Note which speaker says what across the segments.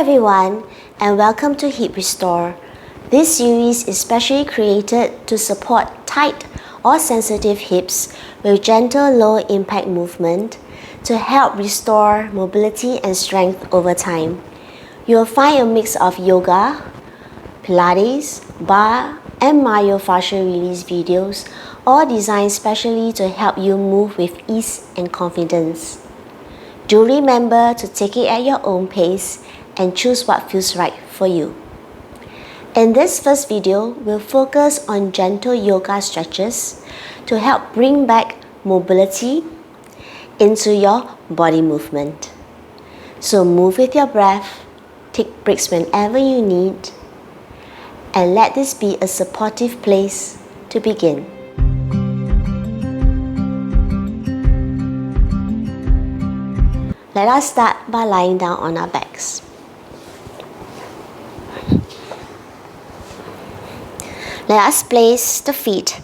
Speaker 1: everyone, and welcome to Hip Restore. This series is specially created to support tight or sensitive hips with gentle low-impact movement to help restore mobility and strength over time. You will find a mix of yoga, Pilates, Barre, and Myofascial Release videos, all designed specially to help you move with ease and confidence. Do remember to take it at your own pace and choose what feels right for you. In this first video, we'll focus on gentle yoga stretches to help bring back mobility into your body movement. So move with your breath, take breaks whenever you need, and let this be a supportive place to begin. Let us start by lying down on our backs. Let us place the feet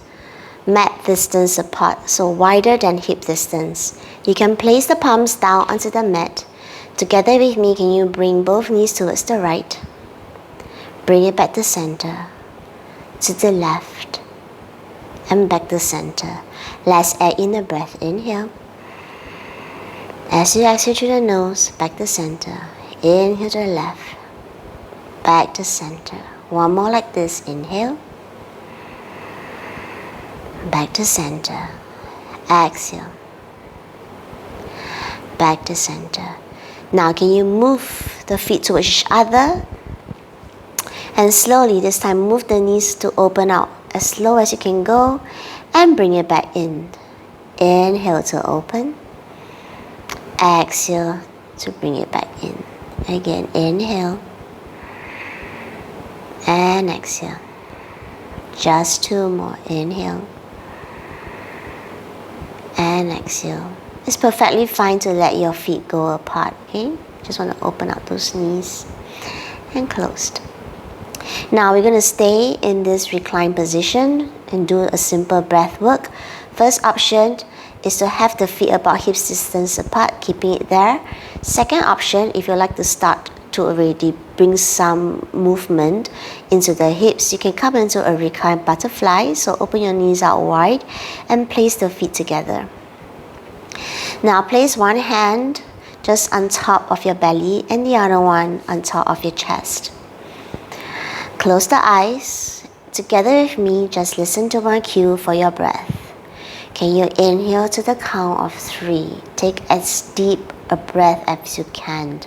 Speaker 1: mat distance apart, so wider than hip distance. You can place the palms down onto the mat. Together with me, can you bring both knees towards the right? Bring it back to center, to the left, and back to center. Let's add in a breath. Inhale. As you exhale through the nose, back to center. Inhale to the left, back to center. One more like this. Inhale. Back to center. Exhale. Back to center. Now can you move the feet towards each other? And slowly this time move the knees to open out as slow as you can go and bring it back in. Inhale to open. Exhale to bring it back in. Again, inhale and exhale. Just two more. Inhale and exhale. It's perfectly fine to let your feet go apart, okay? Just want to open up those knees and closed. Now we're going to stay in this reclined position and do a simple breath work. First option is to have the feet about hip distance apart, keeping it there. Second option, if you like to start to already bring some movement into the hips, you can come into a reclined butterfly. So open your knees out wide and place the feet together. Now place one hand just on top of your belly and the other one on top of your chest. Close the eyes. Together with me, just listen to my cue for your breath. Can you inhale to the count of 3? Take as deep a breath as you can.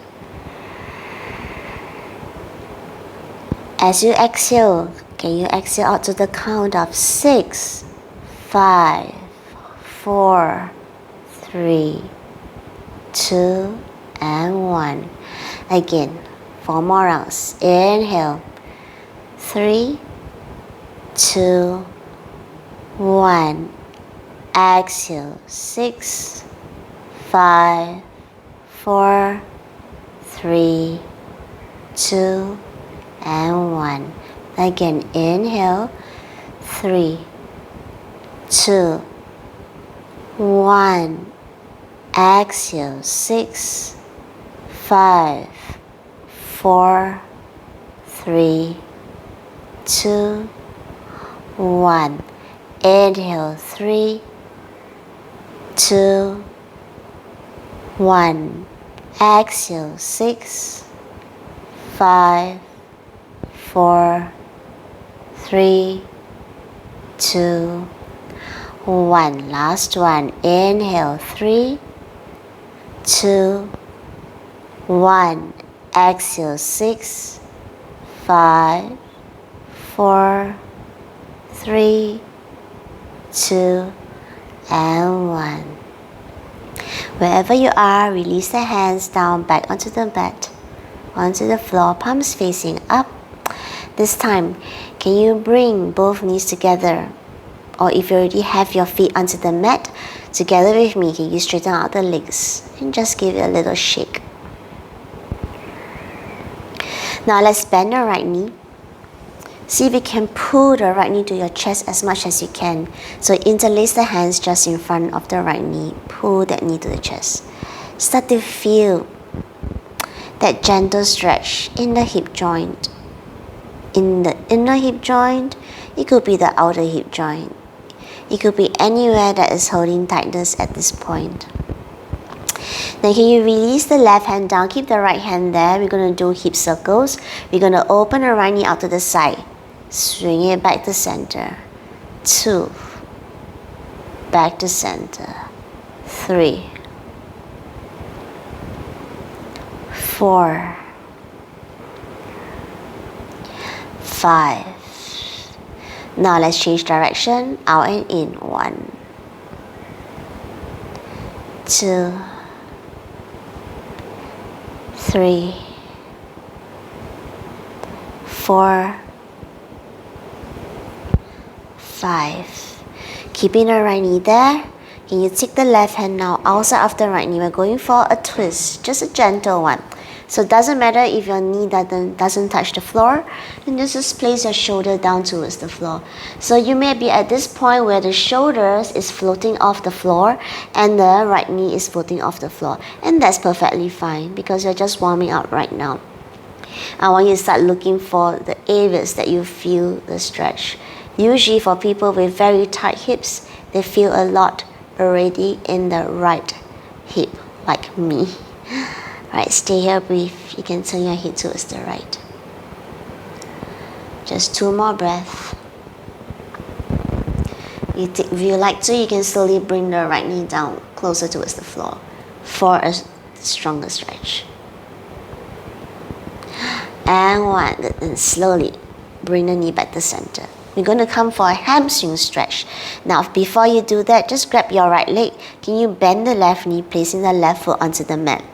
Speaker 1: As you exhale, can you exhale out to the count of 6, 5, 4, 3, 2, and 1. Again, 4 more rounds. Inhale. 3, 2, 1. Exhale. 6, 5, 4, 3, 2, and 1. Again, inhale. 3, 2, 1. Exhale. 6, 5, 4, 3, 2, 1. Inhale. 3, 2, 1. Exhale. 6, 5, 4, 3, 2, 1. Last one. Inhale. 3, 2, 1. Exhale. 6, 5, 4, 3, 2, and 1. Wherever you are, release the hands down back onto the mat, onto the floor, palms facing up. This time, can you bring both knees together? Or if you already have your feet onto the mat, together with me, can you straighten out the legs and just give it a little shake. Now let's bend the right knee. See if you can pull the right knee to your chest as much as you can. So interlace the hands just in front of the right knee. Pull that knee to the chest. Start to feel that gentle stretch in the hip joint. In the inner hip joint, it could be the outer hip joint. It could be anywhere that is holding tightness at this point. Then can you release the left hand down, keep the right hand there. We're going to do hip circles. We're going to open the right knee out to the side. Swing it back to center. 2. Back to center. 3. 4. 5. Now let's change direction. Out and in. 1. 2. 3. 4. 5. Keeping the right knee there. Can you take the left hand now outside of the right knee? We're going for a twist, just a gentle one. So it doesn't matter if your knee doesn't touch the floor, and just place your shoulder down towards the floor. So you may be at this point where the shoulders is floating off the floor and the right knee is floating off the floor. And that's perfectly fine because you're just warming up right now. I want you to start looking for the areas that you feel the stretch. Usually for people with very tight hips, they feel a lot already in the right hip, like me. Alright, stay here, breathe. You can turn your head towards the right. Just 2 more breaths. If you like to, you can slowly bring the right knee down closer towards the floor for a stronger stretch. And 1, good. And slowly bring the knee back to center. We're going to come for a hamstring stretch. Now, before you do that, just grab your right leg. Can you bend the left knee, placing the left foot onto the mat?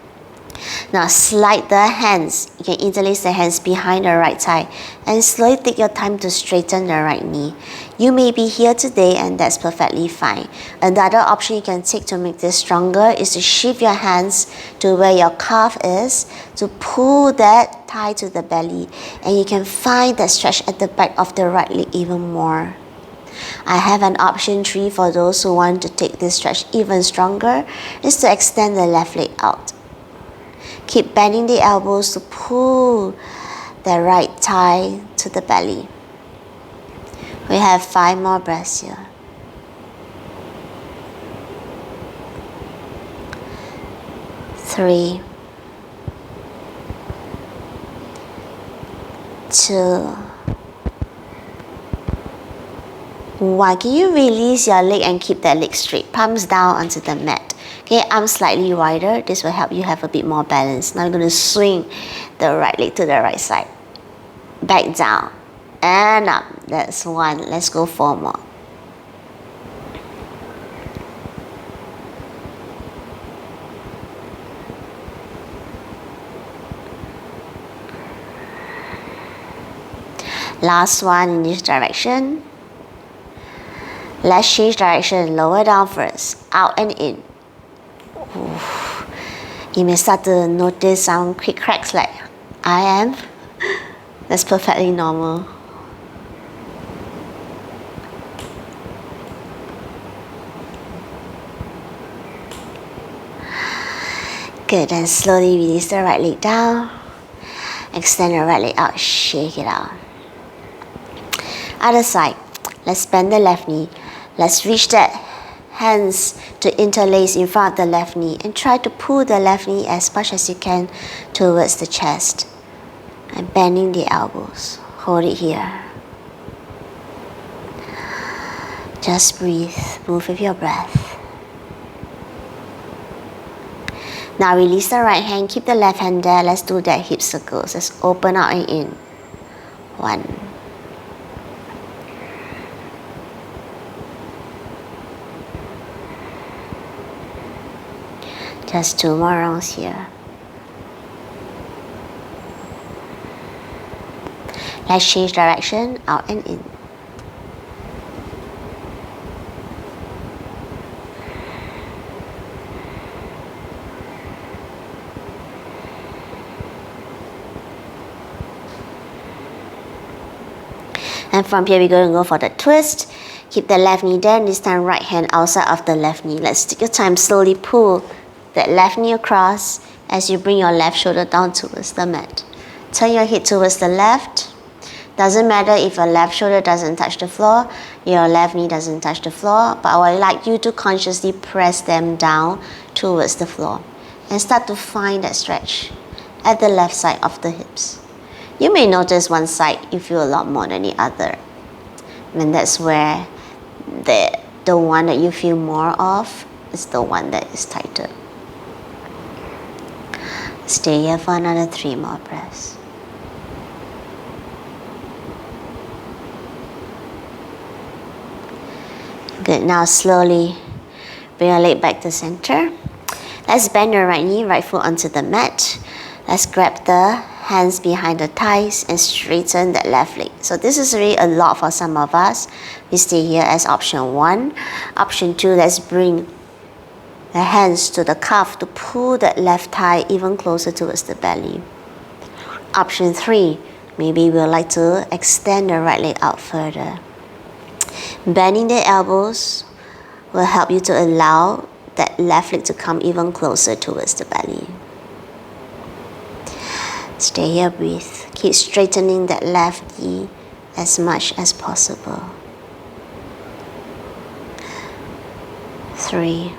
Speaker 1: Now slide the hands. You can interlace the hands behind the right thigh and slowly take your time to straighten the right knee. You may be here today and that's perfectly fine. Another option you can take to make this stronger is to shift your hands to where your calf is, to pull that thigh to the belly, and you can find that stretch at the back of the right leg even more. I have an option 3 for those who want to take this stretch even stronger, is to extend the left leg out. Keep bending the elbows to pull the right thigh to the belly. We have 5 more breaths here. 3, 2, 1. Can you release your leg and keep that leg straight? Palms down onto the mat. Okay, arms slightly wider. This will help you have a bit more balance. Now you're going to swing the right leg to the right side. Back down and up. That's 1. Let's go 4 more. Last one in this direction. Let's change direction. Lower down first. Out and in. Oof. You may start to notice some quick cracks like I am. That's perfectly normal. Good, and slowly release the right leg down. Extend the right leg out, shake it out. Other side. Let's bend the left knee. Let's reach that hands to interlace in front of the left knee and try to pull the left knee as much as you can towards the chest. And bending the elbows. Hold it here. Just breathe. Move with your breath. Now release the right hand. Keep the left hand there. Let's do that hip circles. Let's open out and in. 1. Just 2 more rounds here. Let's change direction, out and in. And from here we're going to go for the twist. Keep the left knee there, this time right hand outside of the left knee. Let's take your time, slowly pull that left knee across as you bring your left shoulder down towards the mat. Turn your head towards the left. Doesn't matter if your left shoulder doesn't touch the floor, your left knee doesn't touch the floor, but I would like you to consciously press them down towards the floor and start to find that stretch at the left side of the hips. You may notice one side you feel a lot more than the other. And that's where the one that you feel more of is the one that is tighter. Stay here for another 3 more breaths. Good. Now slowly bring your leg back to center. Let's bend your right knee, right foot onto the mat. Let's grab the hands behind the thighs and straighten that left leg. So this is really a lot for some of us. We stay here as option 1. Option 2, let's bring the hands to the calf to pull that left thigh even closer towards the belly. Option 3, maybe we'd like to extend the right leg out further. Bending the elbows will help you to allow that left leg to come even closer towards the belly. Stay here, breathe. Keep straightening that left knee as much as possible. 3.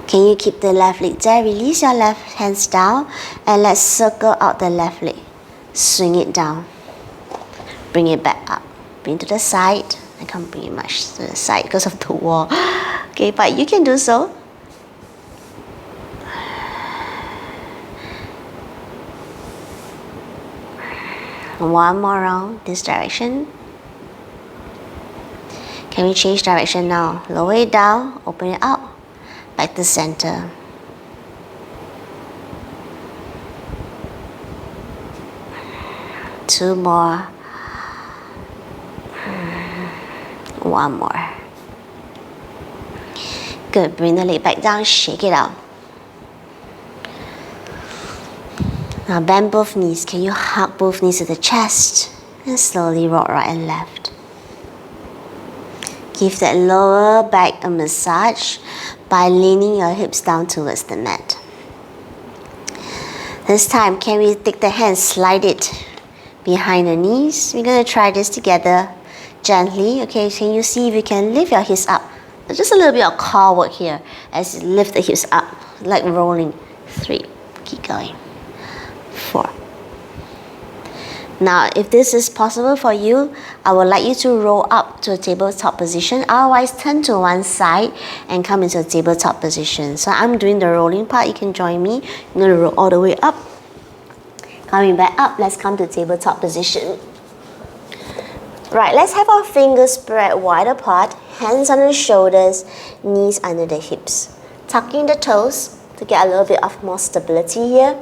Speaker 1: Can you keep the left leg there? Release your left hands down and let's circle out the left leg. Swing it down. Bring it back up. Bring to the side. I can't bring it much to the side because of the wall. Okay, but you can do so. One more round this direction. Can we change direction now? Lower it down, open it out. Back to center. Two more. One more. Good. Bring the leg back down, shake it out. Now bend both knees. Can you hug both knees to the chest and slowly rock right and left. Give that lower back a massage by leaning your hips down towards the mat. This time, can we take the hands, slide it behind the knees? We're going to try this together gently. Okay, can you see if you can lift your hips up? Just a little bit of core work here as you lift the hips up, like rolling. 3, keep going. 4. Now, if this is possible for you, I would like you to roll up to a tabletop position. Otherwise, turn to one side and come into a tabletop position. So I'm doing the rolling part. You can join me. I'm going to roll all the way up. Coming back up, let's come to tabletop position. Right, let's have our fingers spread wide apart, hands on the shoulders, knees under the hips. Tucking the toes to get a little bit of more stability here.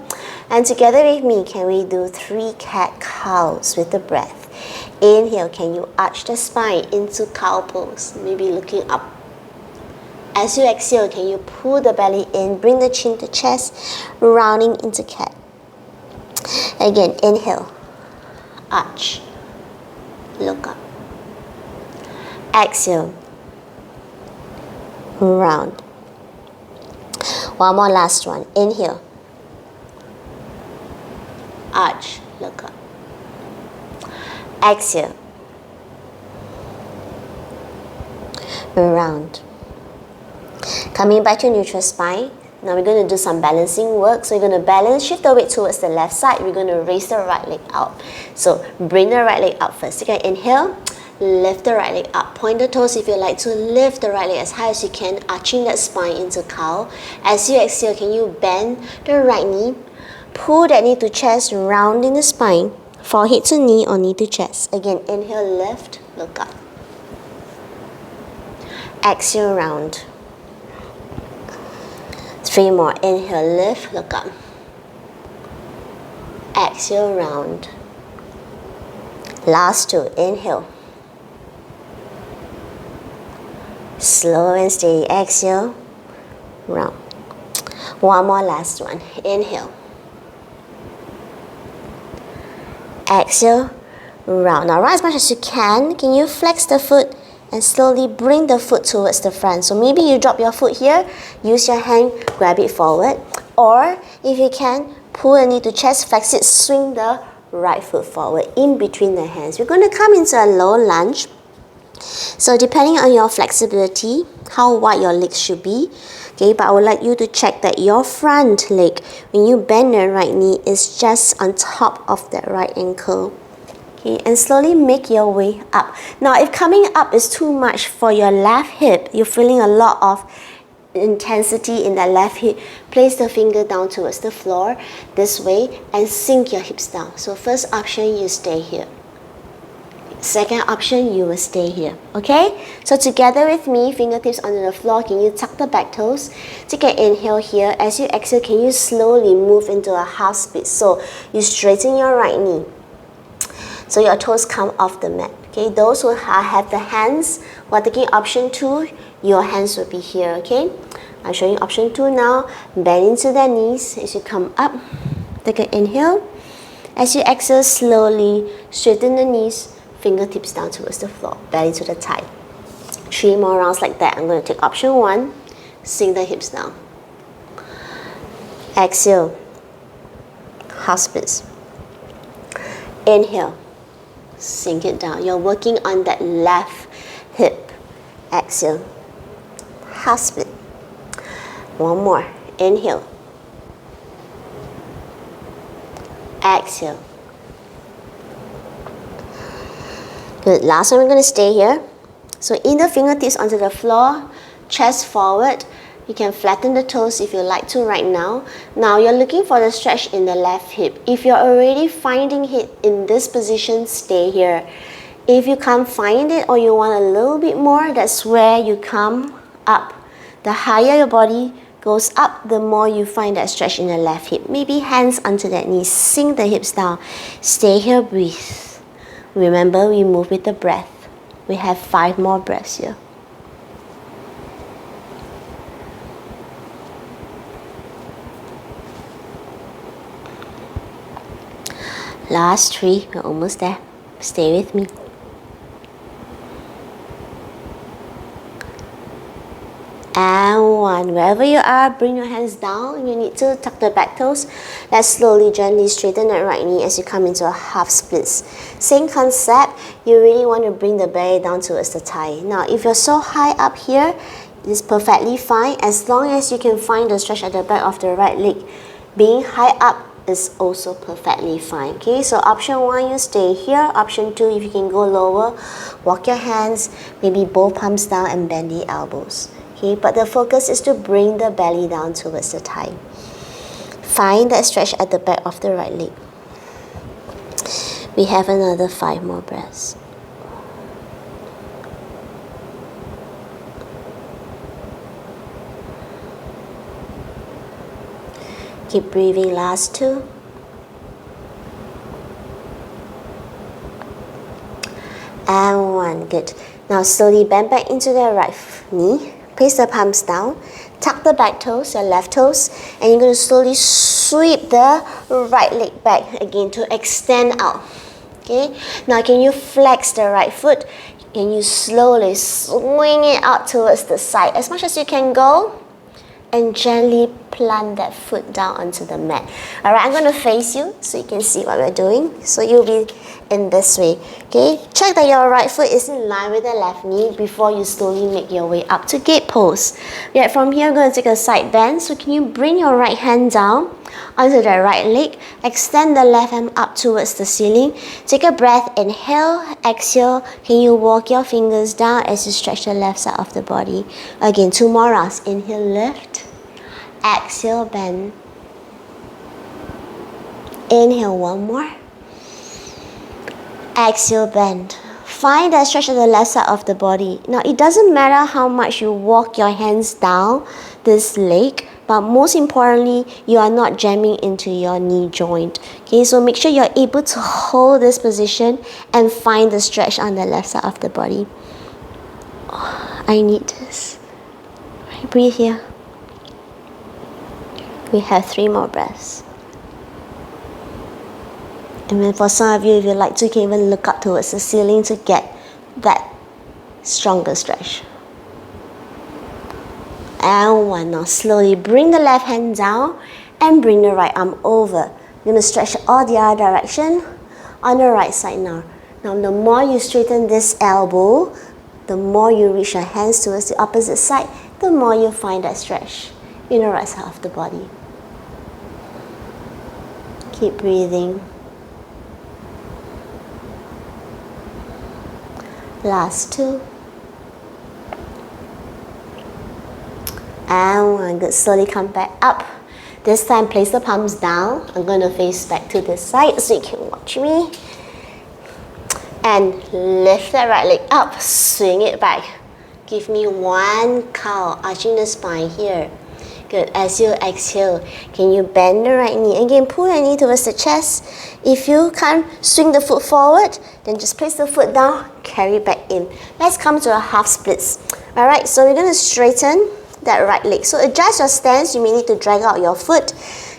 Speaker 1: And together with me, can we do 3 cat-cows with the breath? Inhale, can you arch the spine into cow pose, maybe looking up. As you exhale, can you pull the belly in, bring the chin to chest, rounding into cat. Again, inhale, arch, look up. Exhale, round. One more last one. Inhale, arch, look up. Exhale, round. Coming back to neutral spine. Now we're going to do some balancing work. So you're going to balance, shift the weight towards the left side. We're going to raise the right leg out. So bring the right leg up first. You can inhale, lift the right leg up. Point the toes if you like to lift the right leg as high as you can, arching that spine into cow. As you exhale, can you bend the right knee? Pull that knee to chest, rounding the spine. Forehead to knee or knee to chest. Again, inhale, lift, look up. Exhale, round. 3 more. Inhale, lift, look up. Exhale, round. Last 2. Inhale. Slow and steady. Exhale, round. One more, last one. Inhale. Exhale, round. Now round as much as you can. Can you flex the foot and slowly bring the foot towards the front. So maybe you drop your foot here, use your hand, grab it forward, or if you can, pull the knee to chest, flex it, swing the right foot forward in between the hands. We're going to come into a low lunge. So depending on your flexibility, how wide your legs should be, okay, but I would like you to check that your front leg, when you bend the right knee, is just on top of that right ankle. Okay, and slowly make your way up. Now, if coming up is too much for your left hip, you're feeling a lot of intensity in that left hip, place the finger down towards the floor this way and sink your hips down. So first option, you stay here. Second option, you will stay here. Okay? So together with me, fingertips onto the floor, can you tuck the back toes? Take an inhale here. As you exhale, can you slowly move into a half split? So you straighten your right knee, so your toes come off the mat. Okay? Those who have the hands, who are taking option 2, your hands will be here. Okay? I'm showing option 2 now. Bend into the knees as you come up. Take an inhale. As you exhale, slowly straighten the knees, fingertips down towards the floor, belly to the thigh. 3 more rounds like that. I'm going to take option 1, sink the hips down. Exhale, half splits. Inhale, sink it down. You're working on that left hip. Exhale, half split. One more. Inhale. Exhale. Good. Last one, we're going to stay here. So inner fingertips onto the floor, chest forward. You can flatten the toes if you like to right now. Now you're looking for the stretch in the left hip. If you're already finding it in this position, stay here. If you can't find it or you want a little bit more, that's where you come up. The higher your body goes up, the more you find that stretch in the left hip. Maybe hands onto that knee, sink the hips down. Stay here, breathe. Remember, we move with the breath. We have 5 more breaths here. Last 3, we're almost there. Stay with me. And 1. Wherever you are, bring your hands down. If you need to, tuck the back toes. Let's slowly, gently straighten that right knee as you come into a half splits. Same concept, you really want to bring the belly down towards the thigh. Now, if you're so high up here, it's perfectly fine as long as you can find the stretch at the back of the right leg. Being high up is also perfectly fine. Okay, so option 1, you stay here. Option 2, if you can go lower, walk your hands, maybe both palms down and bend the elbows. Okay, but the focus is to bring the belly down towards the thigh. Find that stretch at the back of the right leg. We have another 5 more breaths. Keep breathing, last 2. And 1, good. Now slowly bend back into the right knee. Place the palms down, tuck the back toes, your left toes, and you're going to slowly sweep the right leg back again to extend out. Okay, now can you flex the right foot? Can you slowly swing it out towards the side as much as you can go, and gently plant that foot down onto the mat. Alright, I'm going to face you so you can see what we're doing. So you'll be in this way. Okay, check that your right foot is in line with the left knee before you slowly make your way up to gate pose. Yeah, from here, I'm going to take a side bend. So can you bring your right hand down onto the right leg, extend the left arm up towards the ceiling. Take a breath, inhale, exhale. Can you walk your fingers down as you stretch the left side of the body? Again, 2 more rounds. Inhale, lift, exhale, bend. Inhale, 1 more. Exhale, bend. Find that stretch at the left side of the body. Now, it doesn't matter how much you walk your hands down this leg, but most importantly, you are not jamming into your knee joint. Okay, so make sure you're able to hold this position and find the stretch on the left side of the body. Oh, I need this. Right, breathe here. We have 3 more breaths. And then for some of you, if you like to, you can even look up towards the ceiling to get that stronger stretch. And one. Now slowly bring the left hand down and bring the right arm over. You're going to stretch all the other direction on the right side now. Now the more you straighten this elbow, the more you reach your hands towards the opposite side, the more you find that stretch in the right side of the body. Keep breathing. Last 2. And one. Good. Slowly come back up. This time place the palms down. I'm going to face back to this side so you can watch me. And lift that right leg up. Swing it back. Give me 1 cow, arching the spine here. Good. As you exhale, can you bend the right knee? Again, pull your knee towards the chest. If you can't swing the foot forward, then just place the foot down, carry back in. Let's come to a half splits. Alright, so we're going to straighten that right leg. So adjust your stance. You may need to drag out your foot.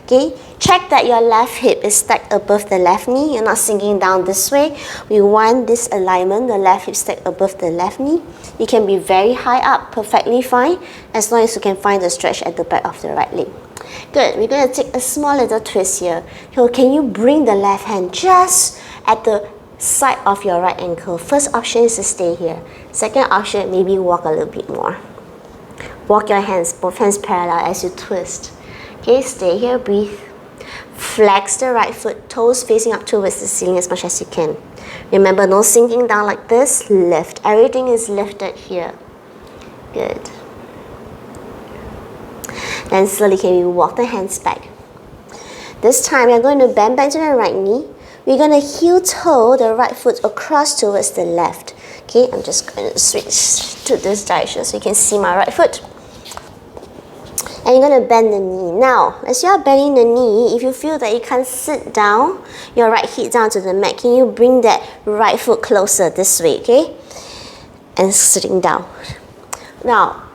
Speaker 1: Okay, check that your left hip is stacked above the left knee. You're not sinking down this way. We want this alignment, the left hip stacked above the left knee. You can be very high up, perfectly fine, as long as you can find the stretch at the back of the right leg. Good. We're going to take a small little twist here. So can you bring the left hand just at the side of your right ankle? First option is to stay here. Second option, maybe walk a little bit more. Walk your hands, both hands parallel as you twist. Okay, stay here, breathe. Flex the right foot, toes facing up towards the ceiling as much as you can. Remember, no sinking down like this. Lift. Everything is lifted here. Good. Then slowly can we walk the hands back. This time you're going to bend back to the right knee. We're going to heel toe the right foot across towards the left. Okay, I'm just going to switch to this direction so you can see my right foot. And you're going to bend the knee. Now, as you are bending the knee, if you feel that you can't sit down, your right hip down to the mat, can you bring that right foot closer this way, okay? And sitting down. Now,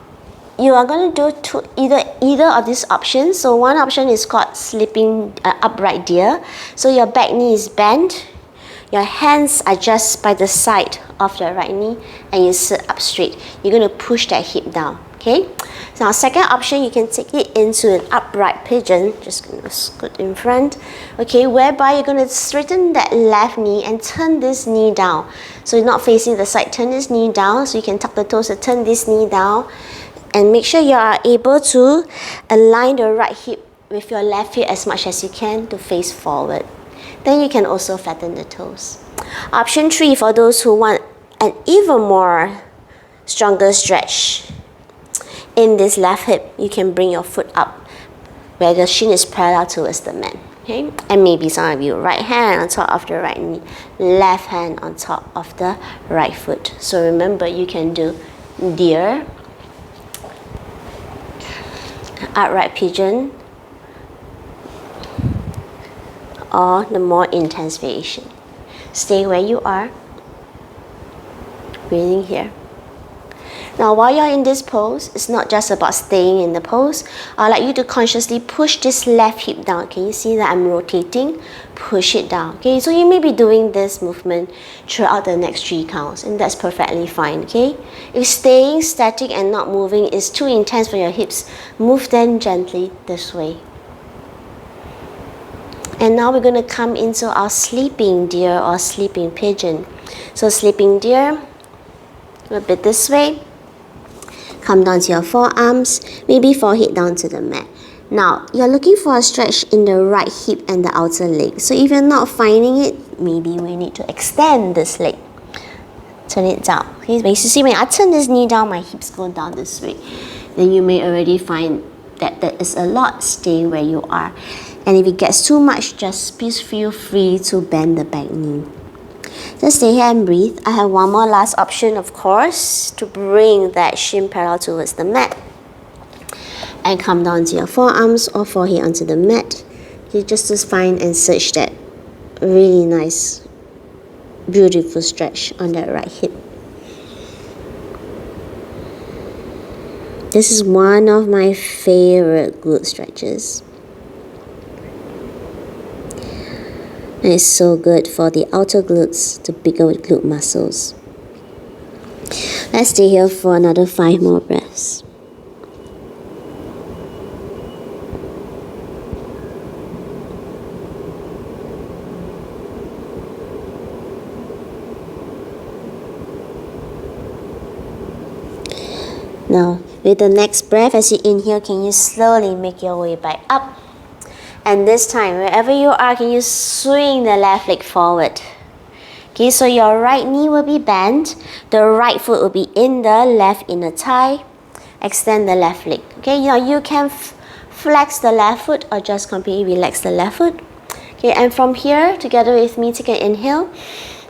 Speaker 1: you are going to do either of these options. So one option is called sleeping upright deer. So your back knee is bent. Your hands are just by the side of the right knee and you sit up straight. You're going to push that hip down, okay? So now second option, you can take it into an upright pigeon. Just going to scoot in front. Okay, whereby you're going to straighten that left knee and turn this knee down. So you're not facing the side. Turn this knee down so you can tuck the toes and turn this knee down. And make sure you are able to align the right hip with your left hip as much as you can to face forward. Then you can also flatten the toes. Option 3, for those who want an even more stronger stretch. In this left hip, you can bring your foot up where the shin is parallel towards the mat. Okay? And maybe some of you, right hand on top of the right knee, left hand on top of the right foot. So remember, you can do deer, upright pigeon, or the more intense variation. Stay where you are, breathing here. Now while you're in this pose, it's not just about staying in the pose. I'd like you to consciously push this left hip down. Can you see that I'm rotating? Push it down. Okay, so you may be doing this movement throughout the next 3 counts, and that's perfectly fine. Okay, if staying static and not moving is too intense for your hips, move them gently this way. And now we're going to come into our sleeping deer or sleeping pigeon. So sleeping deer, a bit this way. Come down to your forearms, maybe forehead down to the mat. Now, you're looking for a stretch in the right hip and the outer leg. So if you're not finding it, maybe we need to extend this leg. Turn it down. Okay, but you see when I turn this knee down, my hips go down this way. Then you may already find that that is a lot. Stay where you are. And if it gets too much, just please feel free to bend the back knee. Just stay here and breathe. I have one more last option, of course, to bring that shin parallel towards the mat. And come down to your forearms or forehead onto the mat. You just find and search that really nice, beautiful stretch on that right hip. This is one of my favorite glute stretches. And it's so good for the outer glutes, the bigger glute muscles. Let's stay here for another 5 more breaths. Now, with the next breath, as you inhale, can you slowly make your way back up? And this time, wherever you are, can you swing the left leg forward? Okay, so your right knee will be bent, the right foot will be in the left inner thigh. Extend the left leg. Okay, now you can flex the left foot or just completely relax the left foot. Okay, and from here, together with me, take an inhale.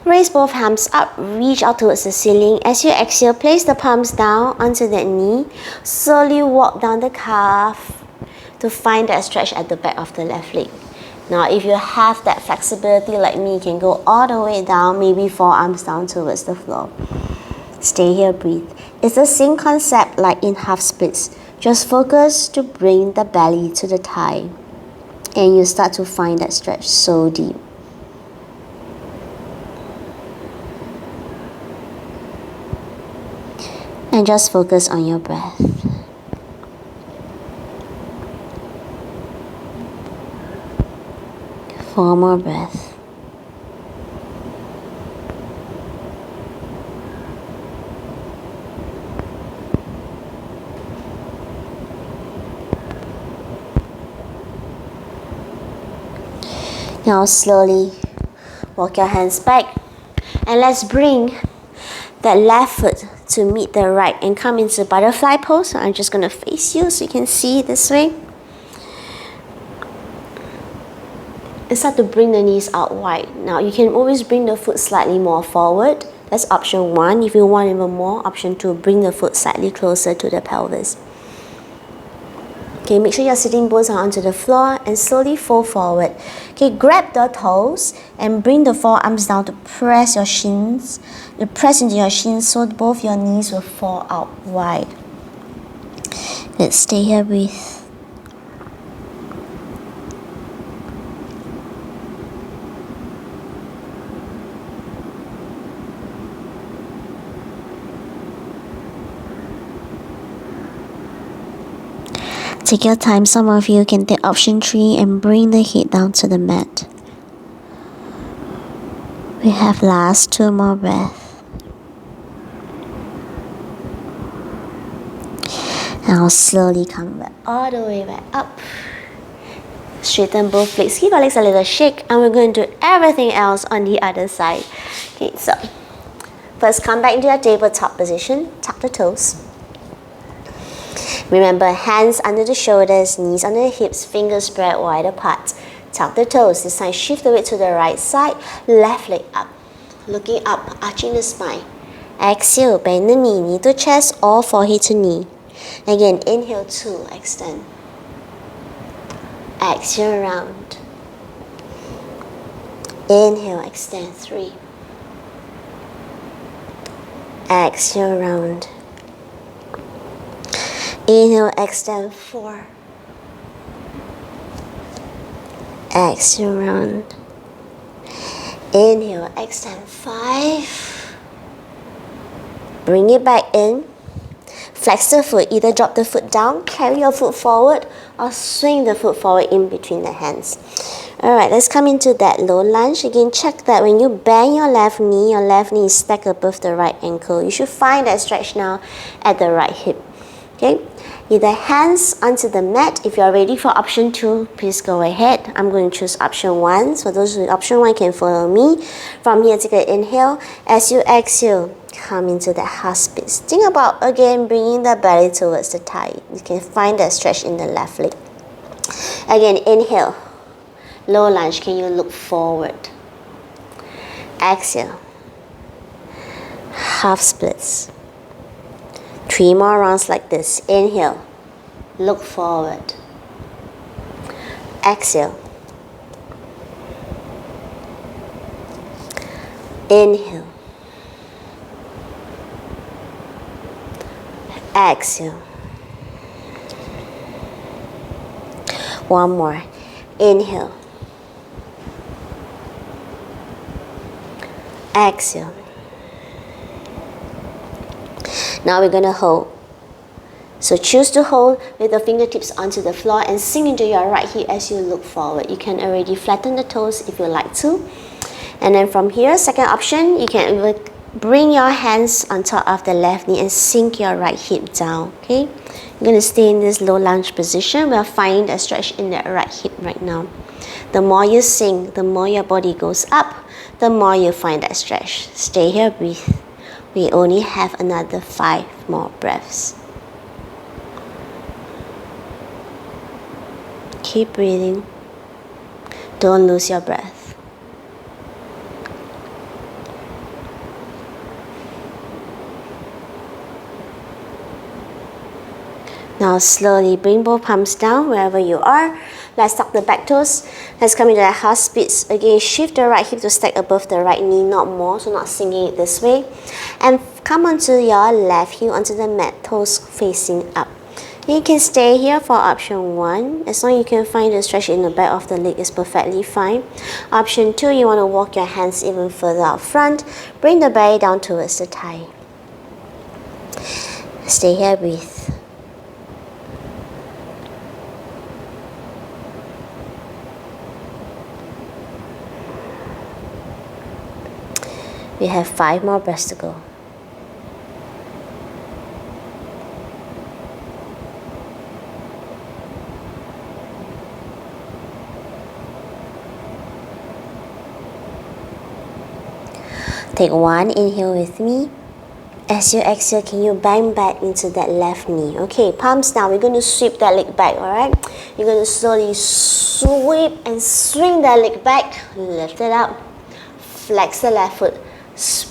Speaker 1: Raise both arms up, reach out towards the ceiling. As you exhale, place the palms down onto that knee. Slowly walk down the calf to find that stretch at the back of the left leg. Now, if you have that flexibility like me, you can go all the way down, maybe forearms down towards the floor. Stay here, breathe. It's the same concept like in half splits. Just focus to bring the belly to the thigh. And you start to find that stretch so deep. And just focus on your breath. Four more breaths. Now slowly walk your hands back and let's bring that left foot to meet the right and come into butterfly pose. So I'm just going to face you so you can see this way. And start to bring the knees out wide. Now you can always bring the foot slightly more forward. That's option 1. If you want even more, option 2, bring the foot slightly closer to the pelvis. Okay, make sure your sitting bones are onto the floor and slowly fold forward. Okay, grab the toes and bring the forearms down to press your shins. You press into your shins so both your knees will fall out wide. Let's stay here, breathe. Take your time. Some of you can take option 3 and bring the head down to the mat. We have last 2 more breaths. Now slowly come back all the way back up. Straighten both legs. Give our legs a little shake and we're going to do everything else on the other side. Okay, so first come back into your tabletop position. Tuck the toes. Remember, hands under the shoulders, knees under the hips, fingers spread wide apart. Tuck the toes. This time shift the weight to the right side. Left leg up. Looking up, arching the spine. Exhale, bend the knee. Knee to chest or forehead to knee. Again, inhale 2, extend. Exhale, round. Inhale, extend 3. Exhale, round. Inhale, extend 4. Exhale, round. Inhale, extend 5. Bring it back in. Flex the foot. Either drop the foot down, carry your foot forward, or swing the foot forward in between the hands. Alright, let's come into that low lunge. Again, check that when you bend your left knee is stacked above the right ankle. You should find that stretch now at the right hip. Okay, either hands onto the mat. If you are ready for option 2, please go ahead. I'm going to choose option 1. So those with option 1 can follow me. From here, take an inhale. As you exhale, come into that half splits. Think about, again, bringing the belly towards the thigh. You can find that stretch in the left leg. Again, inhale. Low lunge, can you look forward? Exhale. Half splits. 3 more rounds like this. Inhale. Look forward. Exhale. Inhale. Exhale. One more. Inhale. Exhale. Now we're gonna hold. So choose to hold with the fingertips onto the floor and sink into your right hip as you look forward. You can already flatten the toes if you like to. And then from here, second option, you can bring your hands on top of the left knee and sink your right hip down, okay? You're gonna stay in this low lunge position. We're finding a stretch in that right hip right now. The more you sink, the more your body goes up, the more you find that stretch. Stay here, breathe. We only have another 5 more breaths. Keep breathing. Don't lose your breath. Now slowly bring both palms down wherever you are. Let's tuck the back toes. Let's come into that half splits. Again, shift the right hip to stack above the right knee, not more, so not sinking it this way. And come onto your left heel onto the mat, toes facing up. You can stay here for option 1. As long as you can find the stretch in the back of the leg is perfectly fine. Option 2, you want to walk your hands even further out front. Bring the belly down towards the thigh. Stay here, breathe. We have 5 more breaths to go. Take 1 inhale with me. As you exhale, can you bend back into that left knee? Okay, palms down. We're going to sweep that leg back, alright? You're going to slowly sweep and swing that leg back. Lift it up. Flex the left foot.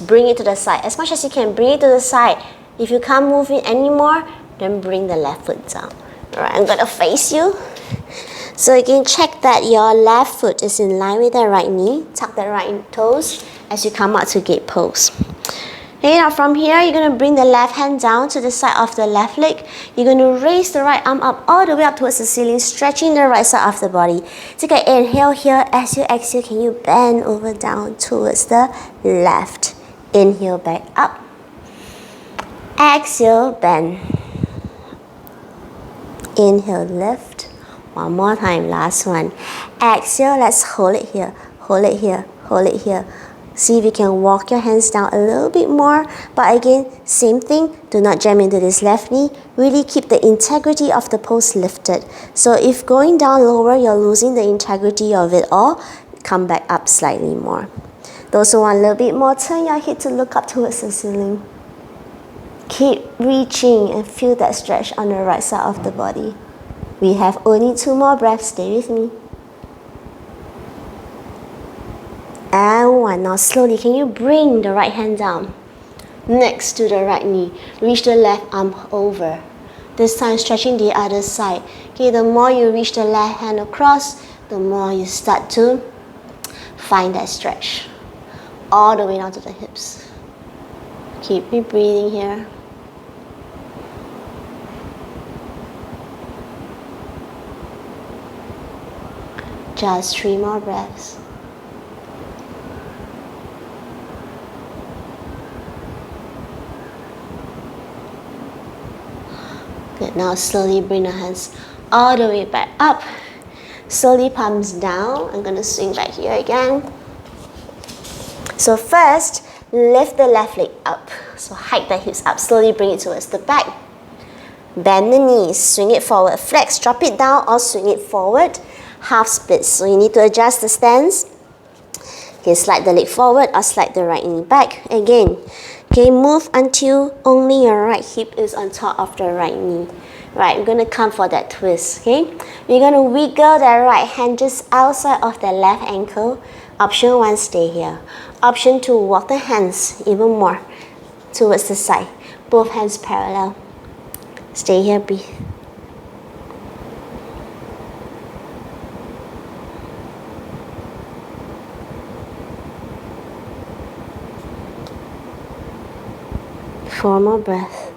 Speaker 1: Bring it to the side. As much as you can, bring it to the side. If you can't move it anymore, then bring the left foot down. Alright, I'm going to face you. So again, check that your left foot is in line with the right knee. Tuck the right toes as you come out to gate pose. Okay, now from here, you're going to bring the left hand down to the side of the left leg. You're going to raise the right arm up all the way up towards the ceiling, stretching the right side of the body. Take an inhale here. As you exhale, can you bend over down towards the left? Inhale back up. Exhale, bend. Inhale, lift. One more time, last one. Exhale, let's hold it here. Hold it here. Hold it here. See if you can walk your hands down a little bit more. But again, same thing. Do not jam into this left knee. Really keep the integrity of the pose lifted. So if going down lower, you're losing the integrity of it all, come back up slightly more. Those who want a little bit more, turn your head to look up towards the ceiling. Keep reaching and feel that stretch on the right side of the body. We have only 2 more breaths. Stay with me. And 1. Now slowly, can you bring the right hand down next to the right knee? Reach the left arm over. This time stretching the other side. Okay, the more you reach the left hand across, the more you start to find that stretch. All the way down to the hips. Keep breathing here. Just 3 more breaths. Good. Now slowly bring the hands all the way back up. Slowly palms down. I'm going to swing back here again. So first, lift the left leg up. So hike the hips up. Slowly bring it towards the back. Bend the knees. Swing it forward. Flex. Drop it down or swing it forward. Half splits. So you need to adjust the stance. You can slide the leg forward or slide the right knee back. Again. Okay, move until only your right hip is on top of the right knee. Right, we're going to come for that twist, okay? We're going to wiggle the right hand just outside of the left ankle. Option 1, stay here. Option 2, walk the hands even more towards the side. Both hands parallel. Stay here, breathe. Four more breaths.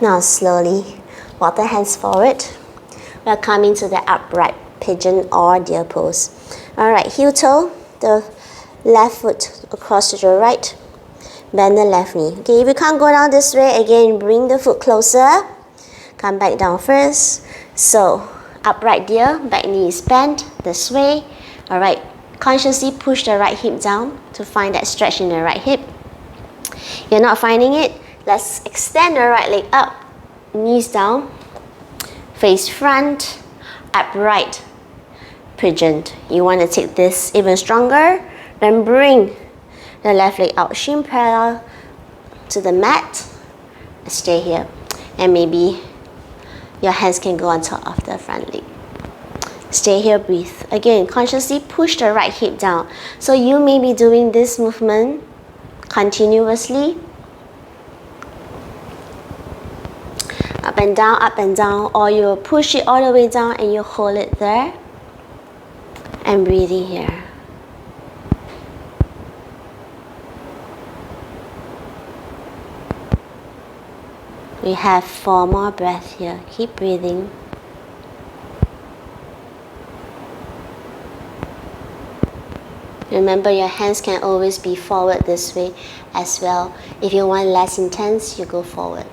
Speaker 1: Now slowly walk the hands forward. We're coming to the upright pigeon or deer pose. Alright, heel toe. The left foot across to the right, bend the left knee. Okay, if you can't go down this way, again, bring the foot closer, come back down first. So, upright deer, back knee is bent this way. Alright, consciously push the right hip down to find that stretch in the right hip. You're not finding it, let's extend the right leg up, knees down, face front, upright pigeon. You want to take this even stronger, then bring the left leg out, shin parallel to the mat, stay here, and maybe your hands can go on top of the front leg. Stay here, breathe. Again, consciously push the right hip down. So you may be doing this movement continuously. Up and down, or you push it all the way down and you hold it there. And breathing here. We have 4 more breaths here. Keep breathing. Remember, your hands can always be forward this way as well. If you want less intense, you go forward.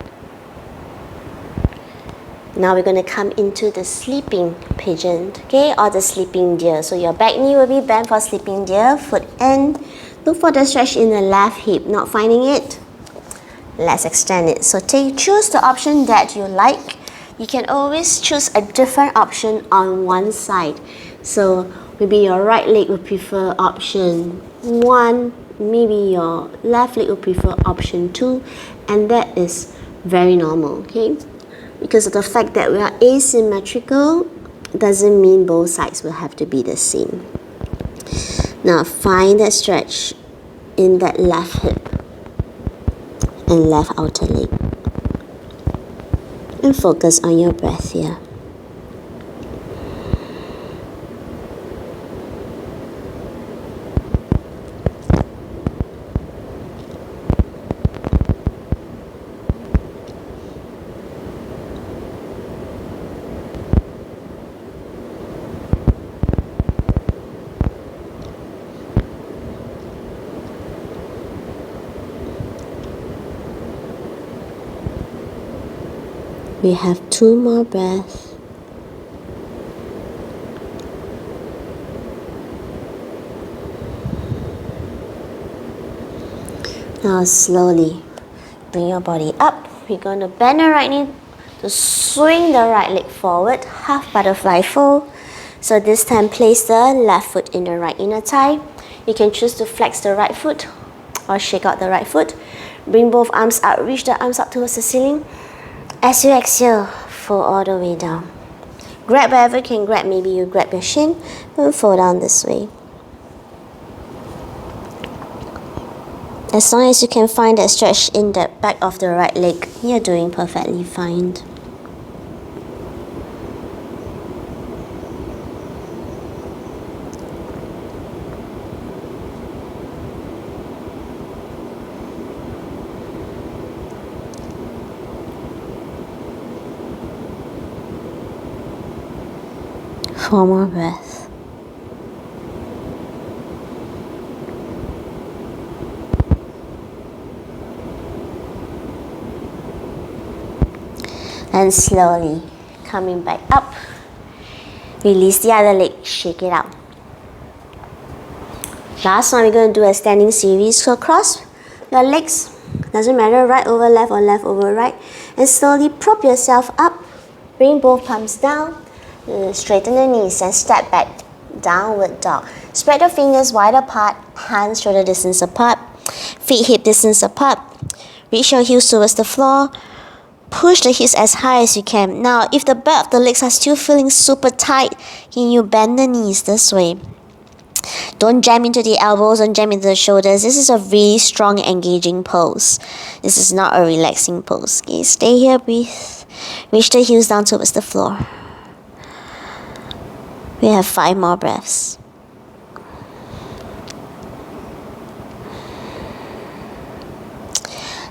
Speaker 1: Now we're going to come into the sleeping pigeon, okay, or the sleeping deer. So your back knee will be bent for sleeping deer, foot end. Look for the stretch in the left hip. Not finding it? Let's extend it. So choose the option that you like. You can always choose a different option on one side. So maybe your right leg would prefer option 1, maybe your left leg would prefer option 2, and that is very normal, okay? Because of the fact that we are asymmetrical doesn't mean both sides will have to be the same. Now find that stretch in that left hip and left outer leg. And focus on your breath here. We have 2 more breaths. Now slowly bring your body up. We're going to bend the right knee to swing the right leg forward, half butterfly fold. So this time place the left foot in the right inner thigh. You can choose to flex the right foot or shake out the right foot. Bring both arms out, reach the arms up towards the ceiling. As you exhale, fold all the way down. Grab wherever you can grab. Maybe you grab your shin and fold down this way. As long as you can find that stretch in the back of the right leg, you're doing perfectly fine. Four more breaths. And slowly coming back up. Release the other leg, shake it out. Last one, we're going to do a standing series. So cross your legs, doesn't matter, right over left or left over right. And slowly prop yourself up. Bring both palms down. Straighten the knees and step back, downward dog. Spread the fingers wide apart, hands shoulder distance apart, feet hip distance apart. Reach your heels towards the floor. Push the hips as high as you can. Now, if the back of the legs are still feeling super tight, can you bend the knees this way? Don't jam into the elbows, don't jam into the shoulders. This is a really strong, engaging pose. This is not a relaxing pose. Okay, stay here, breathe. Reach the heels down towards the floor. We have 5 more breaths.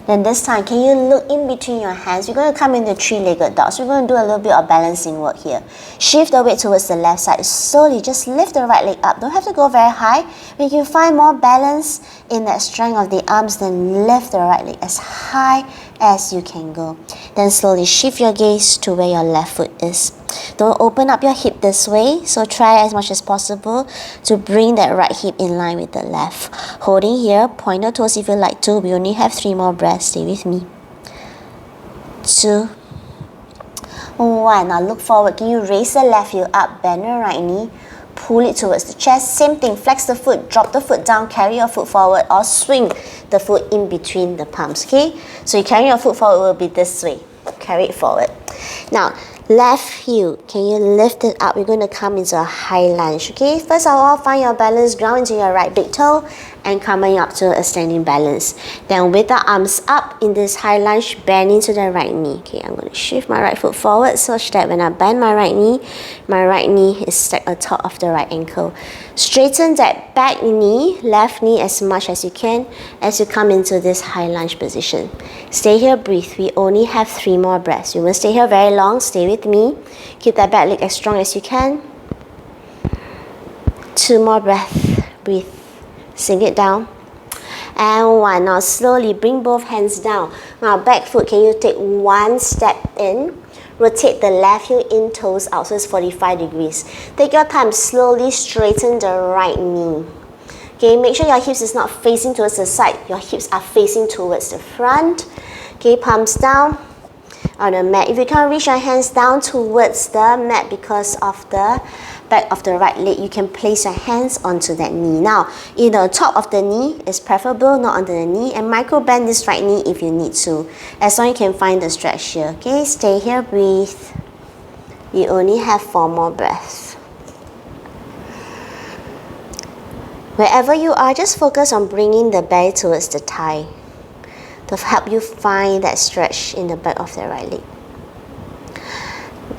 Speaker 1: Then this time, can you look in between your hands? We're going to come into three-legged dog. So we're going to do a little bit of balancing work here. Shift the weight towards the left side. Slowly, just lift the right leg up. Don't have to go very high. When you find more balance in that strength of the arms, then lift the right leg as high as you can go. Then slowly shift your gaze to where your left foot is. Don't open up your hip this way, so try as much as possible to bring that right hip in line with the left. Holding here, point your toes if you like to. We only have 3 more breaths. Stay with me. 2, 1. Now look forward. Can you raise the left heel up, bend your right knee, pull it towards the chest. Same thing, flex the foot, drop the foot down, carry your foot forward, or swing the foot in between the palms, okay? So you carry your foot forward will be this way. Carry it forward. Now, left heel, can you lift it up? We're going to come into a high lunge, okay? First of all, find your balance, ground into your right big toe, and coming up to a standing balance. Then with the arms up in this high lunge, bend into the right knee. Okay, I'm going to shift my right foot forward such that when I bend my right knee is stacked atop of the right ankle. Straighten that back knee, left knee as much as you can as you come into this high lunge position. Stay here, breathe. We only have 3 more breaths. You won't stay here very long. Stay with me. Keep that back leg as strong as you can. 2 more breaths. Breathe. Sink it down. And 1. Now slowly bring both hands down. Now back foot, can you take 1 step in? Rotate the left heel in, toes out, so it's 45 degrees. Take your time, slowly straighten the right knee. Okay, make sure your hips is not facing towards the side. Your hips are facing towards the front. Okay, palms down on the mat. If you can't reach your hands down towards the mat because of the back of the right leg, you can place your hands onto that knee. Now, either top of the knee is preferable, not under the knee, and micro bend this right knee if you need to, as long as you can find the stretch here. Okay, stay here, breathe. You only have 4 more breaths. Wherever you are, just focus on bringing the belly towards the thigh to help you find that stretch in the back of the right leg.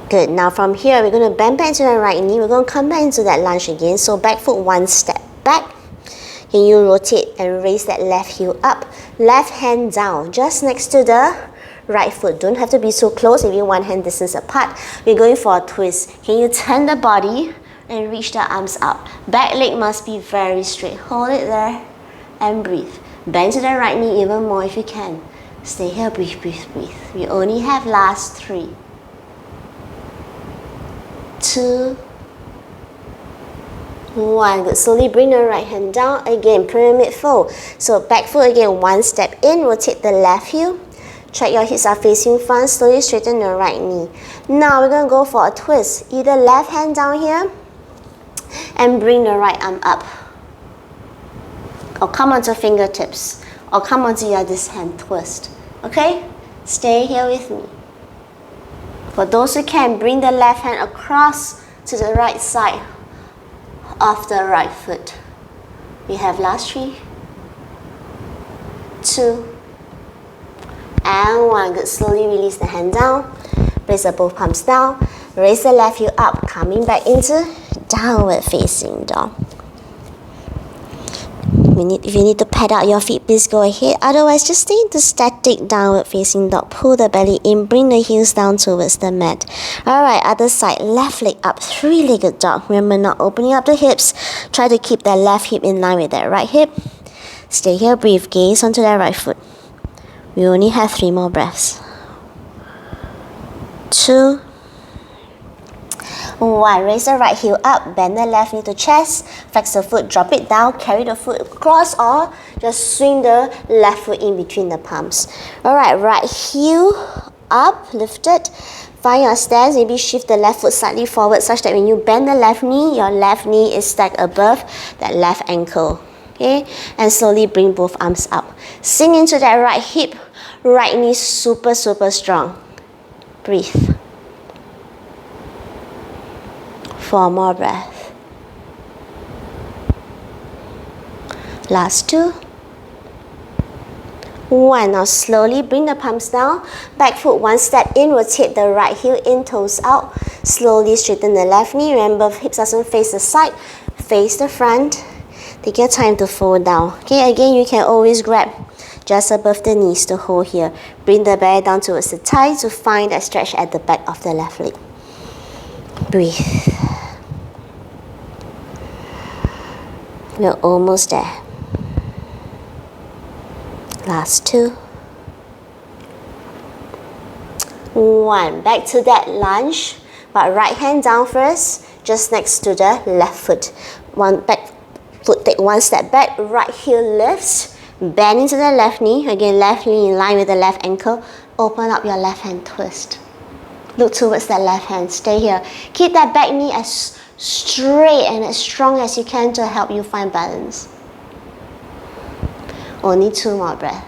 Speaker 1: Good. Now from here, we're going to bend back into the right knee. We're going to come back into that lunge again. So back foot 1 step back. Can you rotate and raise that left heel up? Left hand down, just next to the right foot. Don't have to be so close, maybe 1 hand distance apart. We're going for a twist. Can you turn the body and reach the arms up? Back leg must be very straight. Hold it there and breathe. Bend to the right knee even more if you can. Stay here, breathe, breathe, breathe. We only have last 3. 2, 1. Good. Slowly bring the right hand down. Again, pyramid fold. So back foot again, 1 step in. Rotate the left heel. Check your hips are facing front. Slowly straighten the right knee. Now we're going to go for a twist. Either left hand down here and bring the right arm up, or come onto fingertips, or come onto your this hand, twist. Okay? Stay here with me. For those who can, bring the left hand across to the right side of the right foot. We have last 3, 2, and 1. Good. Slowly release the hand down. Place the both palms down. Raise the left heel up, coming back into downward facing dog. If you need to pad out your feet, please go ahead. Otherwise, just stay into static downward facing dog. Pull the belly in, bring the heels down towards the mat. Alright, other side, left leg up, 3-legged dog. Remember, not opening up the hips. Try to keep that left hip in line with that right hip. Stay here, breathe, gaze onto that right foot. We only have 3 more breaths. 2, 1. Raise the right heel up, bend the left knee to chest, flex the foot, drop it down, carry the foot across, or just swing the left foot in between the palms. Alright, right heel up, lifted. Find your stance, maybe shift the left foot slightly forward such that when you bend the left knee, your left knee is stacked above that left ankle. Okay, and slowly bring both arms up. Sink into that right hip, right knee super strong. Breathe. 4 more breaths. Last 2. 1. Now slowly bring the palms down. Back foot 1 step in. Rotate the right heel in, toes out. Slowly straighten the left knee. Remember, hips doesn't face the side, face the front. Take your time to fold down. Okay, again, you can always grab just above the knees to hold here. Bring the belly down towards the thigh to find that stretch at the back of the left leg. Breathe. We're almost there. Last 2. 1. Back to that lunge, but right hand down first, just next to the left foot. One back foot, take one step back, right heel lifts, bend into the left knee. Again, left knee in line with the left ankle. Open up your left hand, twist. Look towards that left hand, stay here. Keep that back knee as straight and as strong as you can to help you find balance. Only 2 more breaths.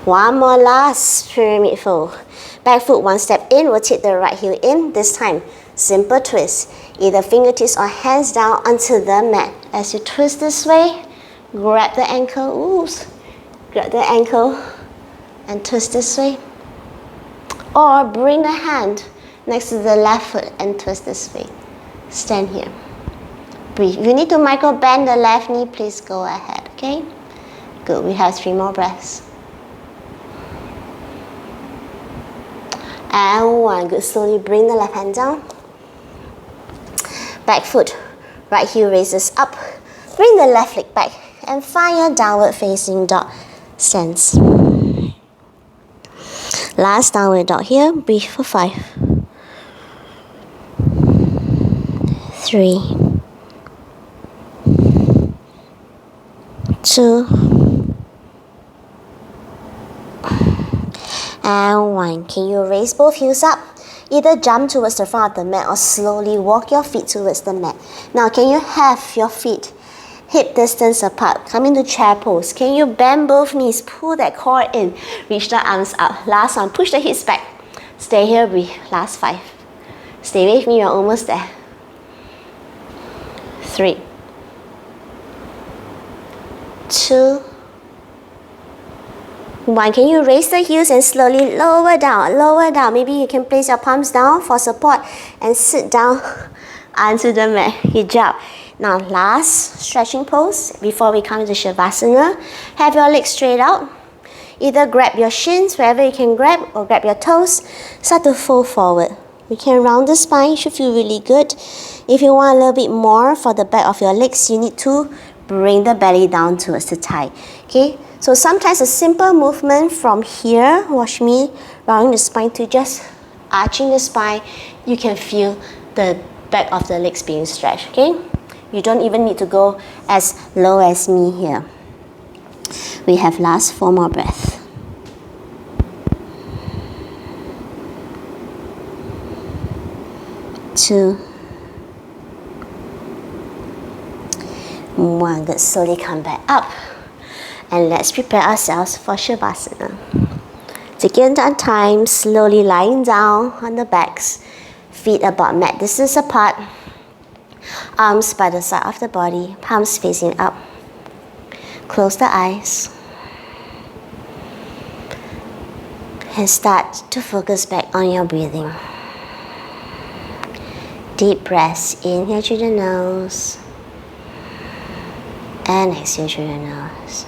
Speaker 1: 1 more last pyramid fold. Back foot 1 step in, rotate the right heel in. This time, simple twist. Either fingertips or hands down onto the mat. As you twist this way, grab the ankle, grab the ankle and twist this way. Or bring the hand next to the left foot and twist this way. Stand here. Breathe. If you need to micro bend the left knee, please go ahead, okay? Good, we have 3 more breaths. And 1, good, slowly bring the left hand down. Back foot, right heel raises up. Bring the left leg back and find your downward facing dog stance. Last downward dog here, breathe for 5. 3. 2. And 1. Can you raise both heels up? Either jump towards the front of the mat or slowly walk your feet towards the mat. Now, can you have your feet hip distance apart? Come into chair pose. Can you bend both knees? Pull that core in. Reach the arms up. Last one. Push the hips back. Stay here. Breathe. Last 5. Stay with me. You're almost there. 3. 2. 1. Can you raise the heels and slowly lower down, lower down. Maybe you can place your palms down for support and sit down onto the mat. Good job. Now last stretching pose before we come to Shavasana. Have your legs straight out. Either grab your shins wherever you can grab or grab your toes. Start to fold forward. You can round the spine, you should feel really good. If you want a little bit more for the back of your legs, you need to bring the belly down towards the thigh. Okay? So sometimes a simple movement from here, watch me, rounding the spine to just arching the spine, you can feel the back of the legs being stretched, okay? You don't even need to go as low as me here. We have last 4 more breaths. Two. 1. Good. Slowly come back up. And let's prepare ourselves for Shavasana. Taking our time, slowly lying down on the backs, feet about mat distance apart, arms by the side of the body, palms facing up. Close the eyes. And start to focus back on your breathing. Deep breaths, inhale through the nose, and exhale through the nose.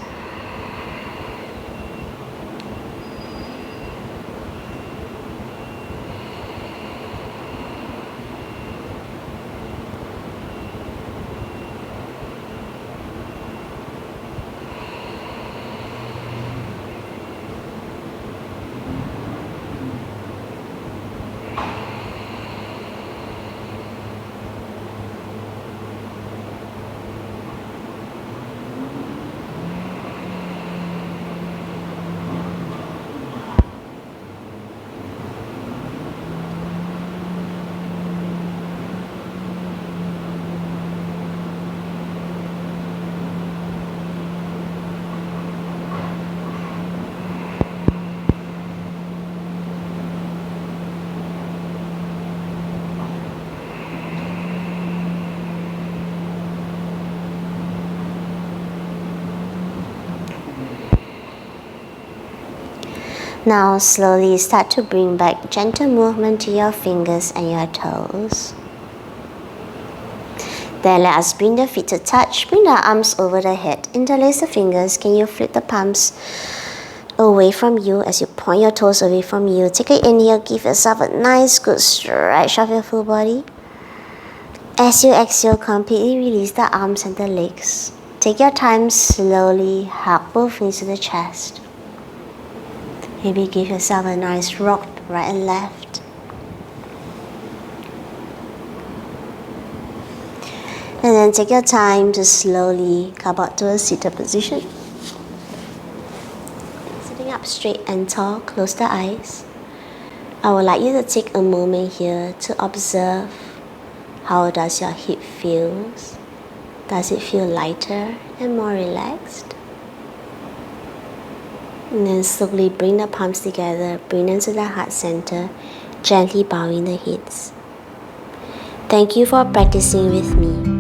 Speaker 1: Now slowly start to bring back gentle movement to your fingers and your toes. Then let us bring the feet to touch. Bring the arms over the head. Interlace the fingers. Can you flip the palms away from you as you point your toes away from you? Take an inhale. Give yourself a nice good stretch of your full body. As you exhale, completely release the arms and the legs. Take your time, slowly hug both knees to the chest. Maybe give yourself a nice rock right and left. And then take your time to slowly come out to a seated position. Sitting up straight and tall, close the eyes. I would like you to take a moment here to observe how does your hip feel. Does it feel lighter and more relaxed? And then slowly bring the palms together, bring them to the heart center, gently bowing the heads. Thank you for practicing with me.